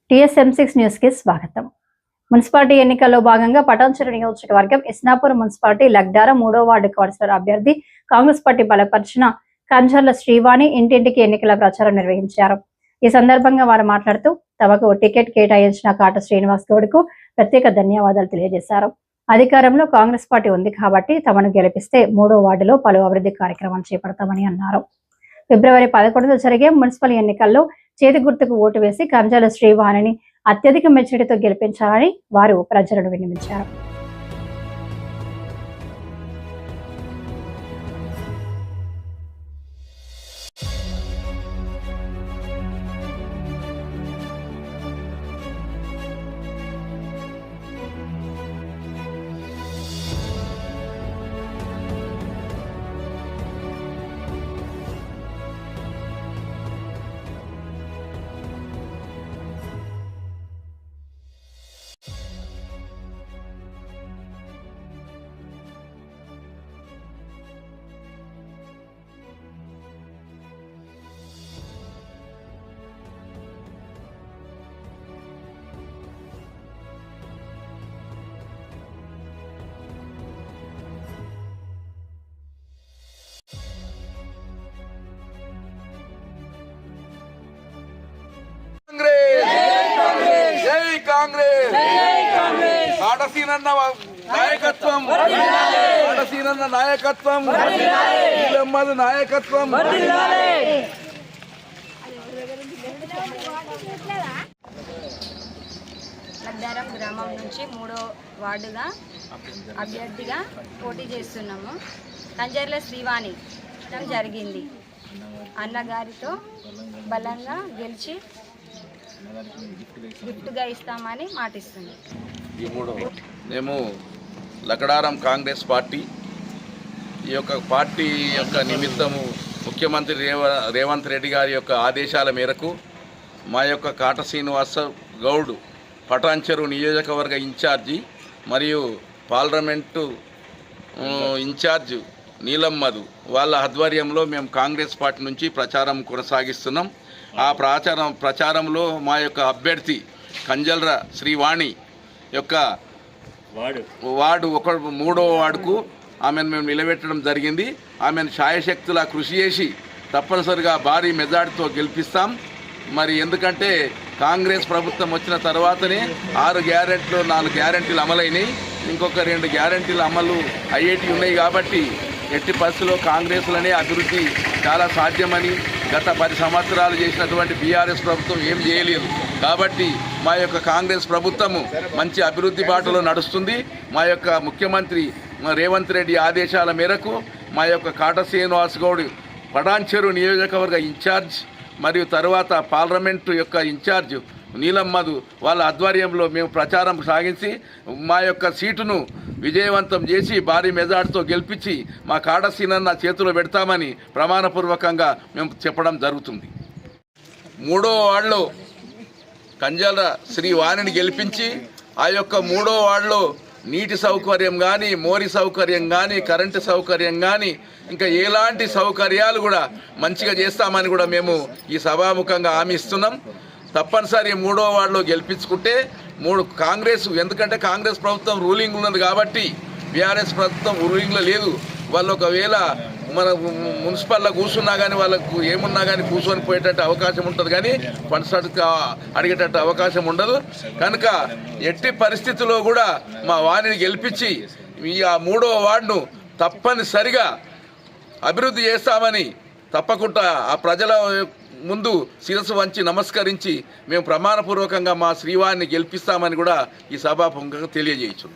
TSM6 news కి స్వాగతం. Municipality ఎన్నికల్లో భాగంగా పటాన్చెరు నియోజకవర్గం ఇస్నాపూర్ మున్సిపాలిటీ లగ్డార 3వ వార్డు కౌన్సిలర్ అభ్యర్థి కాంగ్రెస్ పార్టీ బలపరిచిన కంజర్ల శ్రీవాణి ఇంటింటికి ఎన్నికల ప్రచారం నిర్వహించారు. ఈ సందర్భంగా వారు మాట్లాడుతూ తమకు టికెట్ కేటాయించిన కాట శ్రీనివాస్ గౌడ్కు ప్రత్యేక ధన్యవాదాలు తెలియజేశారు. అధికారంలో కాంగ్రెస్ పార్టీ ఉంది కాబట్టి తమను గెలిపిస్తే 3వ వార్డులో పలు అభివృద్ధి కార్యక్రమాలు చేపడతామని అన్నారు. ఫిబ్రవరి 11న జరిగే మున్సిపల్ ఎన్నికల్లో చేతి గుర్తుకు ఓటు వేసి కంజర్ల శ్రీవాణిని అత్యధిక మెజారిటీతో గెలిపించాలని వారు ప్రజలను విన్నవించారు. కాంగ్రెస్ ఆడసీనన్న నాయకత్వం, ఆడసీనన్న నాయకత్వం, నీలమ్మది నాయకత్వం. లగ్డారం గ్రామం నుంచి 3వ వార్డుగా అభ్యర్థిగా పోటీ చేస్తున్నాము. కంజర్ల శ్రీవాణి జరిగింది. అన్నగారితో బలంగా గెలిచి గిఫ్ట్గా ఇస్తామని మాటిస్తున్నాం. మేము లగడారం కాంగ్రెస్ పార్టీ ఈ యొక్క పార్టీ యొక్క నిమిత్తము ముఖ్యమంత్రి రేవంత్ రెడ్డి గారి యొక్క ఆదేశాల మేరకు మా యొక్క కాట శ్రీనివాస గౌడ్ పటాన్చెరు నియోజకవర్గ ఇన్ఛార్జి మరియు పార్లమెంటు ఇన్ఛార్జ్ నీలమ్మదు వాళ్ళ ఆధ్వర్యంలో మేము కాంగ్రెస్ పార్టీ నుంచి ప్రచారం కొనసాగిస్తున్నాం. ఆ ప్రచారంలో మా యొక్క అభ్యర్థి కంజర్ల శ్రీవాణి యొక్క వార్డు 3వ వార్డుకు ఆమెను మేము నిలబెట్టడం జరిగింది. ఆమెను శాయశక్తులా కృషి చేసి తప్పనిసరిగా భారీ మెజార్టీతో గెలిపిస్తాం. మరి ఎందుకంటే కాంగ్రెస్ ప్రభుత్వం వచ్చిన తర్వాతనే 6 గ్యారెంటీలు 4 గ్యారెంటీలు అమలైనవి, ఇంకొక 2 గ్యారెంటీలు అమలు అయ్యేటివి ఉన్నాయి. కాబట్టి ఎట్టి పరిస్థితుల్లో కాంగ్రెస్లోనే అభివృద్ధి చాలా సాధ్యమని గత 10 సంవత్సరాలు చేసినటువంటి బీఆర్ఎస్ ప్రభుత్వం ఏం చేయలేదు. కాబట్టి మా యొక్క కాంగ్రెస్ ప్రభుత్వము మంచి అభివృద్ధి బాటలో నడుస్తుంది. మా యొక్క ముఖ్యమంత్రి రేవంత్ రెడ్డి ఆదేశాల మేరకు మా యొక్క కాట శ్రీనివాస్ గౌడ్ పటాన్చెరు నియోజకవర్గ ఇన్ఛార్జ్ మరియు తర్వాత పార్లమెంటు యొక్క ఇన్ఛార్జ్ నీలమ్మదు వాళ్ళ ఆధ్వర్యంలో మేము ప్రచారం సాగించి మా యొక్క సీటును విజయవంతం చేసి భారీ మెజార్టీతో గెలిపించి మా కాట శ్రీనన్న చేతిలో పెడతామని ప్రమాణపూర్వకంగా మేము చెప్పడం జరుగుతుంది. 3వ వార్డులో కంజర్ల శ్రీవాణిని గెలిపించి ఆ యొక్క 3వ వార్డులో నీటి సౌకర్యం కానీ, మోరి సౌకర్యం కానీ, కరెంటు సౌకర్యం కానీ, ఇంకా ఎలాంటి సౌకర్యాలు కూడా మంచిగా చేస్తామని కూడా మేము ఈ సభాముఖంగా హామీ ఇస్తున్నాం. తప్పనిసరి 3వ వార్డులో గెలిపించుకుంటే కాంగ్రెస్, ఎందుకంటే కాంగ్రెస్ ప్రభుత్వం రూలింగ్ ఉన్నది కాబట్టి బీఆర్ఎస్ ప్రభుత్వం రూలింగ్లో లేదు. వాళ్ళు ఒకవేళ మన మున్సిపల్లో కూర్చున్నా కానీ వాళ్ళకు ఏమున్నా కానీ కూర్చొని పోయేటట్టు అవకాశం ఉంటుంది, కానీ ఫండ్స్ అడిగేటట్టు అవకాశం ఉండదు. కనుక ఎట్టి పరిస్థితుల్లో కూడా మా వాణిని గెలిపించి ఆ 3వ వార్డును తప్పనిసరిగా అభివృద్ధి చేస్తామని తప్పకుండా ఆ ప్రజల ముందు శిరస్సు వంచి నమస్కరించి మేము ప్రమాణపూర్వకంగా మా శ్రీవాణిని గెలిపిస్తామని కూడా ఈ సభాముఖంగా తెలియజేయచ్చు.